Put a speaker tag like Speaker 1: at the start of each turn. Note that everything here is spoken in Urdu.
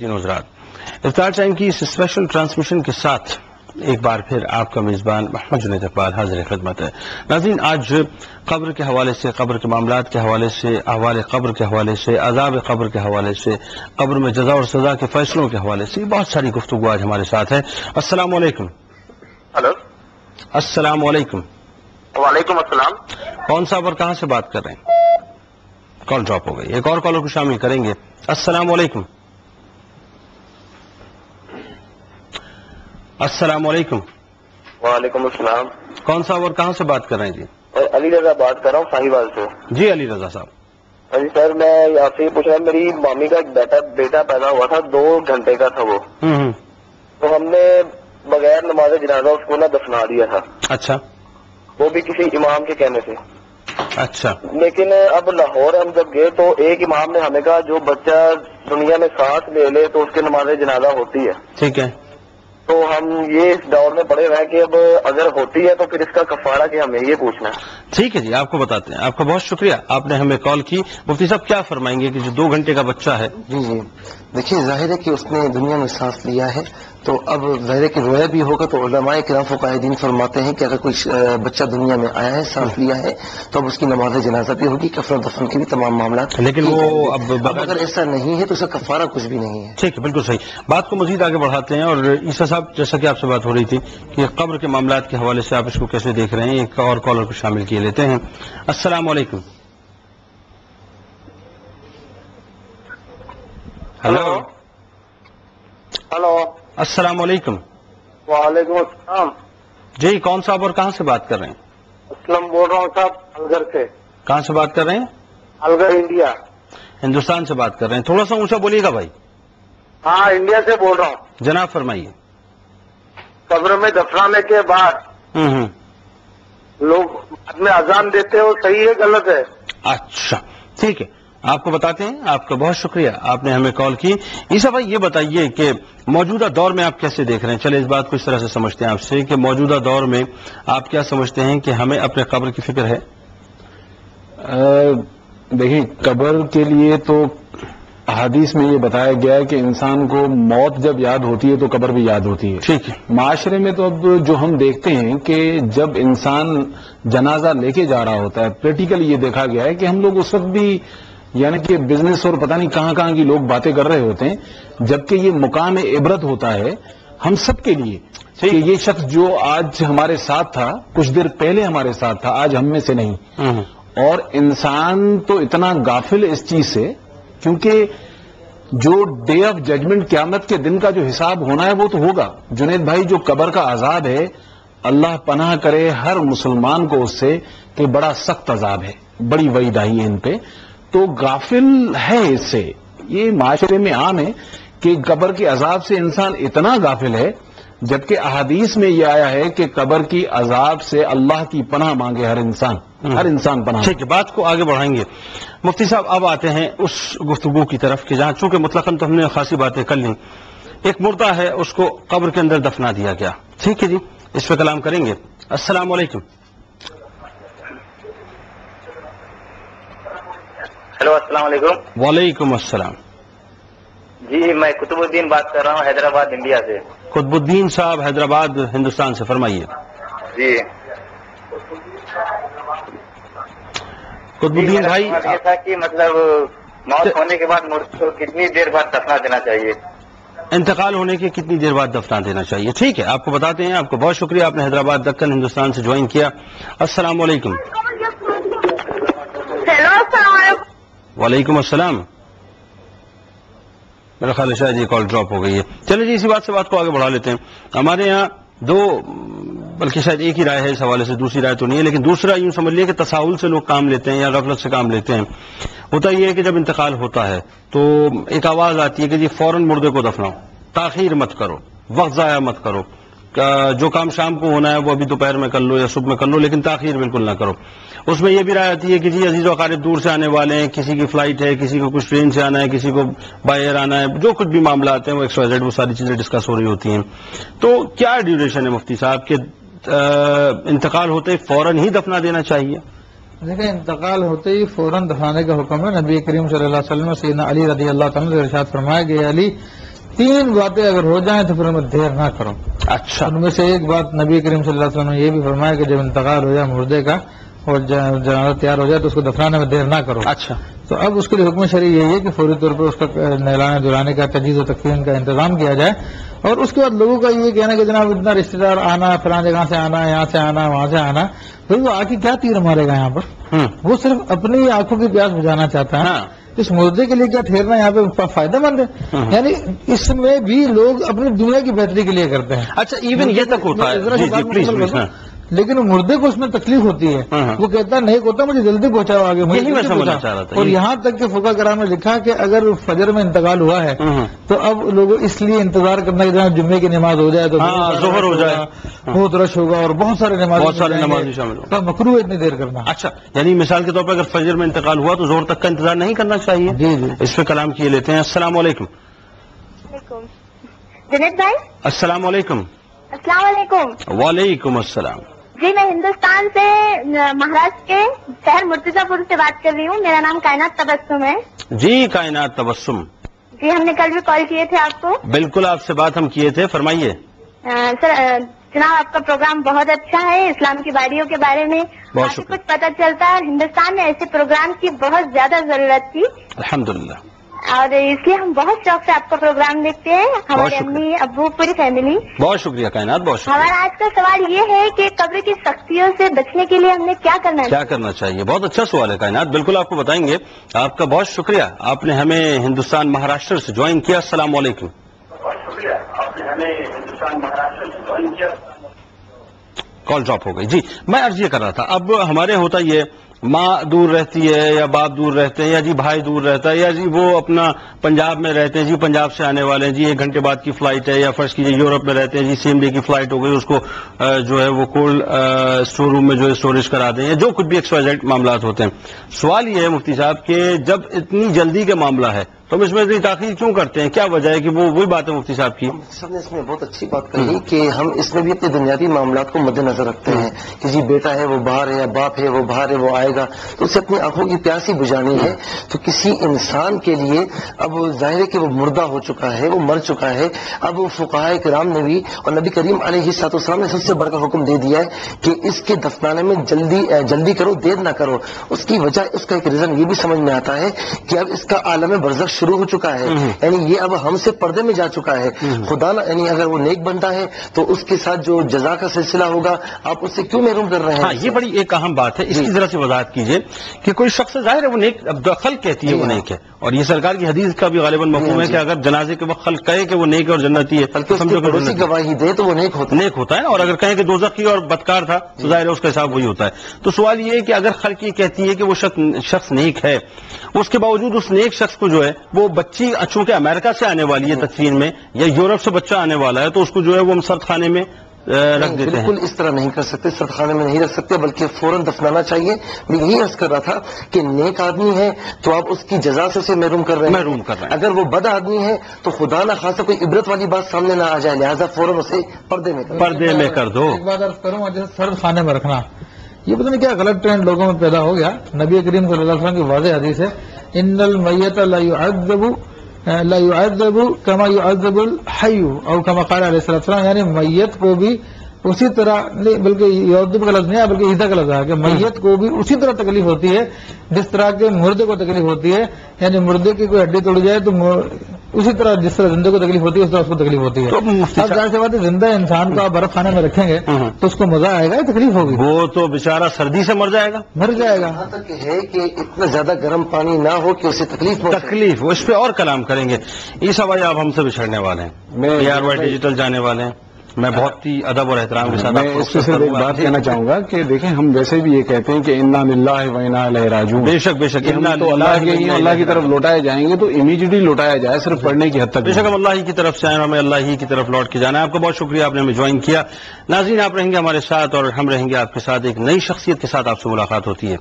Speaker 1: حضرات، افطار ٹائم کی اس اسپیشل ٹرانسمیشن کے ساتھ ایک بار پھر آپ کا میزبان محمد جنید اقبال حاضر خدمت ہے۔ ناظرین، آج قبر کے حوالے سے، قبر کے معاملات کے حوالے سے، احوال قبر کے حوالے سے، عذاب قبر کے حوالے سے، قبر میں جزا اور سزا کے فیصلوں کے حوالے سے بہت ساری گفتگو آج ہمارے ساتھ ہے۔ السلام علیکم۔
Speaker 2: ہلو،
Speaker 1: السلام علیکم۔
Speaker 2: وعلیکم السلام۔
Speaker 1: کون صاحب اور کہاں سے بات کر رہے ہیں؟ کال ڈراپ ہو گئی، ایک اور کالر کو شامل کریں گے۔ السلام علیکم۔ السلام علیکم۔
Speaker 2: وعلیکم السلام۔
Speaker 1: کون صاحب اور کہاں سے بات کر رہے ہیں؟ جی
Speaker 2: علی رضا بات کر رہا ہوں ساہیوال سے۔
Speaker 1: جی علی رضا صاحب۔
Speaker 2: جی سر، میں آپ سے یہ پوچھ رہا ہوں، میری مامی کا ایک بیٹا پیدا ہوا تھا، 2 گھنٹے کا تھا وہ، تو ہم نے بغیر نماز جنازہ اس کو دفنا دیا تھا۔
Speaker 1: اچھا،
Speaker 2: وہ بھی کسی امام کے کہنے سے۔
Speaker 1: اچھا،
Speaker 2: لیکن اب لاہور ہم جب گئے تو ایک امام نے ہمیں کہا جو بچہ دنیا میں سانس لے لے تو اس کی نماز جنازہ ہوتی ہے۔
Speaker 1: ٹھیک ہے۔
Speaker 2: تو ہم یہ اس دور میں پڑے ہوئے کہ اب اگر ہوتی ہے تو پھر اس کا کفارہ کیا، ہمیں یہ پوچھنا ہے۔
Speaker 1: ٹھیک ہے جی، آپ کو بتاتے ہیں۔ آپ کا بہت شکریہ، آپ نے ہمیں کال کی۔ مفتی صاحب کیا فرمائیں گے کہ جو 2 گھنٹے کا بچہ ہے؟
Speaker 3: جی دیکھیے، ظاہر ہے کہ اس نے دنیا میں سانس لیا ہے، تو اب ظاہر ہے کہ رویا بھی ہوگا، تو علماء کرام فقہاء دین فرماتے ہیں کہ اگر کوئی بچہ دنیا میں آیا ہے، سانس لیا ہے، تو اب اس کی نماز جنازہ بھی ہوگی، کفن و دفن کے بھی تمام معاملات،
Speaker 1: لیکن وہ اب
Speaker 3: اگر ایسا نہیں ہے تو اس کا کفارہ کچھ بھی نہیں ہے۔
Speaker 1: ٹھیک ہے، بالکل صحیح۔ بات کو مزید آگے بڑھاتے ہیں، اور عیسیٰ صاحب جیسا کہ آپ سے بات ہو رہی تھی کہ قبر کے معاملات کے حوالے سے آپ اس کو کیسے دیکھ رہے ہیں، ایک اور کالر کو شامل کیے لیتے ہیں۔ السلام علیکم۔ ہلو،
Speaker 2: ہلو،
Speaker 1: السلام علیکم۔
Speaker 2: وعلیکم السلام۔
Speaker 1: جی، کون صاحب اور کہاں سے بات کر رہے ہیں؟
Speaker 2: اسلم بول رہا ہوں صاحب، الگر سے۔
Speaker 1: کہاں سے بات کر رہے ہیں؟
Speaker 2: الگر انڈیا۔
Speaker 1: ہندوستان سے بات کر رہے ہیں، تھوڑا سا اونچا بولیے گا بھائی۔
Speaker 2: ہاں، انڈیا سے بول رہا ہوں۔
Speaker 1: جناب فرمائیے۔
Speaker 2: قبر میں دفنانے کے بعد لوگ بعد میں اذان دیتے ہو، صحیح ہے غلط ہے؟
Speaker 1: اچھا، ٹھیک ہے، آپ کو بتاتے ہیں۔ آپ کا بہت شکریہ، آپ نے ہمیں کال کی۔ عیسیٰ بھائی یہ بتائیے کہ موجودہ دور میں آپ کیسے دیکھ رہے ہیں؟ چلے اس بات کو اس طرح سے سمجھتے ہیں آپ سے کہ موجودہ دور میں آپ کیا سمجھتے ہیں کہ ہمیں اپنے قبر کی فکر ہے؟
Speaker 4: دیکھیں، قبر کے لیے تو حدیث میں یہ بتایا گیا ہے کہ انسان کو موت جب یاد ہوتی ہے تو قبر بھی یاد ہوتی ہے۔
Speaker 1: ٹھیک ہے۔
Speaker 4: معاشرے میں تو اب جو ہم دیکھتے ہیں کہ جب انسان جنازہ لے کے جا رہا ہوتا ہے، پریکٹیکلی یہ دیکھا گیا ہے کہ ہم لوگ اس وقت بھی یعنی کہ بزنس اور پتہ نہیں کہاں کہاں کی لوگ باتیں کر رہے ہوتے ہیں، جبکہ یہ مقام عبرت ہوتا ہے ہم سب کے لیے کہ یہ شخص جو آج ہمارے ساتھ تھا، کچھ دیر پہلے ہمارے ساتھ تھا، آج ہم میں سے نہیں۔ اور انسان تو اتنا غافل اس چیز سے، کیونکہ جو ڈے آف ججمنٹ قیامت کے دن کا جو حساب ہونا ہے وہ تو ہوگا۔ جنید بھائی، جو قبر کا عذاب ہے، اللہ پناہ کرے ہر مسلمان کو اس سے کہ بڑا سخت عذاب ہے، بڑی وعید آئی ہے ان پہ، تو غافل ہے اس سے۔ یہ معاشرے میں عام ہے کہ قبر کے عذاب سے انسان اتنا غافل ہے، جبکہ احادیث میں یہ آیا ہے کہ قبر کی عذاب سے اللہ کی پناہ مانگے ہر انسان پناہ۔
Speaker 1: ٹھیک ہے، بات کو آگے بڑھائیں گے۔ مفتی صاحب اب آتے ہیں اس گفتگو کی طرف کہ جہاں چونکہ مطلقاً تو ہم نے خاصی باتیں کر لیں، ایک مردہ ہے اس کو قبر کے اندر دفنا دیا گیا، ٹھیک ہے جی، اس پہ کلام کریں گے۔ السلام علیکم۔
Speaker 2: ہیلو، السلام علیکم۔
Speaker 1: وعلیکم السلام۔
Speaker 2: جی، میں قطب الدین بات کر رہا ہوں، حیدرآباد انڈیا سے۔
Speaker 1: قطب الدین صاحب حیدرآباد ہندوستان سے، فرمائیے۔
Speaker 2: جی،
Speaker 1: قطب الدین بھائی،
Speaker 2: یہ تھا کہ مطلب موت ہونے کے بعد مرد کو کتنی دیر بعد دفنا دینا چاہیے؟
Speaker 1: انتقال ہونے کے کتنی دیر بعد دفنا دینا چاہیے؟ ٹھیک ہے، آپ کو بتاتے ہیں۔ آپ کو بہت شکریہ، آپ نے حیدرآباد دکن ہندوستان سے جوائن کیا۔ السلام علیکم۔
Speaker 5: ہیلو، السلام علیکم۔
Speaker 1: وعلیکم السلام۔ میرا خیال ہے شاید یہ کال ڈراپ ہو گئی ہے۔ چلیں جی، اسی بات سے بات کو آگے بڑھا لیتے ہیں۔ ہمارے یہاں بلکہ شاید ایک ہی رائے ہے اس حوالے سے، دوسری رائے تو نہیں ہے، لیکن دوسرا یوں سمجھ لیے کہ تساہل سے لوگ کام لیتے ہیں یا غفلت سے کام لیتے ہیں۔ ہوتا یہ ہے کہ جب انتقال ہوتا ہے تو ایک آواز آتی ہے کہ جی فوراً مردے کو دفناؤ، تاخیر مت کرو، وقت ضائع مت کرو، جو کام شام کو ہونا ہے وہ ابھی دوپہر میں کر لو یا صبح میں کر لو، لیکن تاخیر بالکل نہ کرو۔ اس میں یہ بھی رائے آتی ہے کہ جی عزیز و اقارب دور سے آنے والے ہیں، کسی کی فلائٹ ہے، کسی کو کچھ ٹرین سے آنا ہے، کسی کو بائی ایئر آنا ہے، جو کچھ بھی معاملات ہیں وہ XYZ، وہ ساری چیزیں ڈسکس ہو رہی ہوتی ہیں۔ تو کیا ڈیوریشن ہے مفتی صاحب کہ انتقال ہوتے فوراً ہی دفنا دینا چاہیے؟
Speaker 6: دیکھیں، انتقال ہوتے ہی فوراً دفنانے کا حکم ہے۔ نبی کریم صلی اللہ علیہ وسلم سیدنا علی رضی اللہ تعالیٰ سے ارشاد فرمایا کہ علی، 3 باتیں اگر ہو جائیں تو پھر ان میں دیر نہ کرو.
Speaker 1: اچھا.
Speaker 6: ان میں سے ایک بات نبی کریم صلی اللہ علیہ وسلم نے یہ بھی فرمایا کہ جب انتقال ہو جائے مردے کا اور جنازہ تیار ہو جائے تو اس کو دفنانے میں دیر نہ کرو.
Speaker 1: اچھا.
Speaker 6: تو اب اس کے لیے حکم شرعی یہی ہے کہ فوری طور پر اس کا نہلانے دھلانے کا تجہیز و تکفین کا انتظام کیا جائے. اور اس کے بعد لوگوں کا یہ کہنا کہ جناب اتنا رشتے دار آنا، فلاں جگہ سے آنا، یہاں سے آنا، وہاں سے آنا، پھر وہ آ کے کیا تیر مارے گا یہاں پر؟ وہ صرف اپنی آنکھوں کی پیاس بجھانا چاہتا ہے. اس مردے کے لیے کیا ٹھہرنا یہاں پہ فائدہ مند ہے؟ یعنی اس میں بھی لوگ اپنی دنیا کی بہتری کے لیے کرتے ہیں.
Speaker 1: اچھا، ایون یہ تک ہوتا ہے. پلیز.
Speaker 6: لیکن مردے کو اس میں تکلیف ہوتی ہے. وہ کہتا ہے نیک ہوتا مجھے جلدی پہنچاؤ آگے، مجھے
Speaker 1: یہی میں سمجھنا چاہ رہا تھا.
Speaker 6: اور یہاں تک کہ فقہ کرام نے لکھا کہ اگر فجر میں انتقال ہوا ہے تو اب لوگوں اس لیے انتظار کرنا کہ جہاں جمعے کی نماز ہو جائے تو
Speaker 1: ظہر ہو جائے،
Speaker 6: بہت رش ہوگا اور بہت سارے نماز
Speaker 1: شامل ہو.
Speaker 6: تو مکروہ اتنی دیر کرنا.
Speaker 1: اچھا، یعنی مثال کے طور پر اگر فجر میں انتقال ہوا تو ظہر تک کا انتظار نہیں کرنا چاہیے.
Speaker 6: جی جی،
Speaker 1: اس پہ کلام کیے لیتے ہیں. السلام علیکم.
Speaker 5: جنید بھائی
Speaker 1: السلام علیکم.
Speaker 5: السلام علیکم.
Speaker 1: وعلیکم السلام.
Speaker 5: جی میں ہندوستان سے مہاراشٹر کے شہر مرتضی پور سے بات کر رہی ہوں. میرا نام کائنات تبسم ہے.
Speaker 1: جی کائنات تبسم.
Speaker 5: جی ہم نے کل بھی کال کیے تھے آپ کو.
Speaker 1: بالکل آپ سے بات ہم کیے تھے، فرمائیے.
Speaker 5: سر جناب آپ کا پروگرام بہت اچھا ہے. اسلام کی باریوں کے بارے میں
Speaker 1: بہت
Speaker 5: کافی کچھ پتہ چلتا ہے. ہندوستان میں ایسے پروگرام کی بہت زیادہ ضرورت تھی
Speaker 1: الحمدللہ،
Speaker 5: اور اس لیے ہم بہت شوق سے آپ کا پروگرام دیکھتے ہیں. ہمارے
Speaker 1: شکریہ.
Speaker 5: امی ابو پوری فیملی.
Speaker 1: بہت شکریہ کائنات، بہت شکریہ.
Speaker 5: ہمارا آج کا سوال یہ ہے کہ قبر کی سختیوں سے بچنے کے لیے ہم نے کیا کرنا
Speaker 1: کیا کرنا چاہیے؟ بہت اچھا سوال ہے کائنات، بالکل آپ کو بتائیں گے. آپ کا بہت شکریہ، آپ نے ہمیں ہندوستان مہاراشٹر سے جوائن کیا. السلام علیکم. کال ڈراپ ہو گئی. جی میں عرض یہ کر رہا تھا، اب ہمارے ہوتا یہ ماں دور رہتی ہے یا باپ دور رہتے ہیں یا جی بھائی دور رہتا ہے یا جی وہ اپنا پنجاب میں رہتے ہیں، جی پنجاب سے آنے والے ہیں، جی 1 گھنٹے بعد کی فلائٹ ہے، یا فرض کیجیے یورپ میں رہتے ہیں، جی سیم ڈے کی فلائٹ ہو گئی، اس کو جو ہے وہ کولڈ اسٹور روم میں جو اسٹوریج کرا دیں، یا جو کچھ بھی XYZ معاملات ہوتے ہیں. سوال یہ ہے مفتی صاحب کہ جب اتنی جلدی کا معاملہ ہے تو ہم اس میں اتنی تاخیر کیوں کرتے ہیں؟ کیا وجہ ہے کہ وہ وہی بات ہے مفتی صاحب کی؟
Speaker 3: سب نے اس میں بہت اچھی بات کہی کہ ہم اس میں بھی اپنے دنیاوی معاملات کو مد نظر رکھتے ہیں کہ جی بیٹا ہے وہ باہر ہے، یا باپ ہے وہ باہر ہے، وہ آئے گا تو اسے اپنی آنکھوں کی پیاس ہی بجھانی ہے. تو کسی انسان کے لیے اب ظاہر ہے کہ وہ مردہ ہو چکا ہے، وہ مر چکا ہے. اب فقہائے کرام نے بھی اور نبی کریم علیہ الصلوۃ والسلام نے سب سے بڑھ کر حکم دے دیا ہے کہ اس کے دفنانے میں جلدی کرو، دیر نہ کرو. اس کی وجہ، اس کا ایک ریزن یہ بھی سمجھ میں آتا ہے کہ اب اس کا عالم برزخ شروع ہو چکا ہے. یعنی یہ اب ہم سے پردے میں جا چکا ہے. خدا نہ، یعنی اگر وہ نیک بنتا ہے تو اس کے ساتھ جو جزا کا سلسلہ ہوگا آپ اس سے کیوں محروم کر رہے ہیں؟
Speaker 1: ہاں، یہ بڑی ایک اہم بات ہے. اس کی ذرا سی وضاحت کیجیے کہ کوئی شخص ظاہر ہے وہ نیک، اب خلق کہتی ہے وہ نیک ہے، اور یہ سرکار کی حدیث کا بھی غالباً مفہوم ہے کہ اگر جنازے کے وقت خلق کہے کہ وہ نیک اور جنتی ہے،
Speaker 3: پڑوسی گواہی دے تو وہ نیک ہوتا
Speaker 1: ہے، اور اگر کہیں کہ دوزخی اور بدکار تھا تو ظاہر ہے اس کا حساب وہی ہوتا ہے. تو سوال یہ ہے کہ اگر خلق یہ کہتی ہے کہ وہ شخص نیک ہے، اس کے باوجود اس نیک شخص کو جو ہے وہ بچی چونکہ امریکہ سے آنے والی ہے تدفین میں، یا یورپ سے بچہ آنے والا ہے، تو اس کو جو ہے وہ ہم سرد خانے میں رکھ دیتے ہیں.
Speaker 3: بالکل اس طرح نہیں کر سکتے، سرد خانے میں نہیں رکھ سکتے، بلکہ فوراً دفنانا چاہیے. میں یہی عرض کر رہا تھا کہ نیک آدمی ہے تو آپ اس کی جزا سے اسے محروم کر رہے ہیں. اگر وہ بد آدمی ہے تو خدا نہ خاصا کوئی عبرت والی بات سامنے نہ آ جائے، لہٰذا فوراً اسے پردے میں کر دو.
Speaker 6: ایک بات عرض کروں، جیسے سرد خانے میں رکھنا، یہ پتہ نہیں کیا غلط ٹرینڈ لوگوں میں پیدا ہو گیا. نبی کریم صلی اللہ علیہ وسلم کی واضح حدیث ہے، ان المیت لا يعذب كما يعذب الحي او كما قال علیہ السلام. یعنی میت کو بھی اسی طرح نہیں، بلکہ یعذب کا لفظ نہیں ہے بلکہ ایذا کا لفظ ہے کہ میت کو بھی اسی طرح تکلیف ہوتی ہے جس طرح کے مردے کو تکلیف ہوتی ہے. یعنی مردے کی کوئی ہڈی توڑ جائے تو اسی طرح جس طرح زندہ کو تکلیف ہوتی ہے اس طرح اس کو تکلیف ہوتی ہے. اب ظاہر سی بات ہے زندہ انسان کو آپ برف خانے میں رکھیں گے تو اس کو مزہ آئے گا، تکلیف ہوگی،
Speaker 1: وہ تو بیچارہ سردی سے مر جائے گا.
Speaker 3: یہاں تک ہے کہ اتنا زیادہ گرم پانی نہ ہو کہ اسے تکلیف
Speaker 1: وہ اس پہ اور کلام کریں گے. عیسیٰ بھائی آپ ہم سے بچھڑنے والے ہیں، PRY ڈیجیٹل جانے والے ہیں. میں بہت ہی ادب اور احترام کے ساتھ
Speaker 4: میں اس سے صرف ایک بات کہنا چاہوں گا کہ دیکھیں ہم ویسے بھی یہ کہتے ہیں کہ انا للہ و انا الیہ راجعون.
Speaker 1: بے شک
Speaker 4: تو اللہ کی طرف لوٹائے جائیں گے، تو امیڈیٹلی لوٹایا جائے، صرف پڑھنے کی حد تک.
Speaker 1: بے شک ہم اللہ ہی کی طرف سے آئے، ہمیں اللہ ہی کی طرف لوٹ کے جانا ہے. آپ کا بہت شکریہ، آپ نے ہمیں جوائن کیا. ناظرین آپ رہیں گے ہمارے ساتھ اور ہم رہیں گے آپ کے ساتھ. ایک نئی شخصیت کے ساتھ آپ سے ملاقات ہوتی ہے.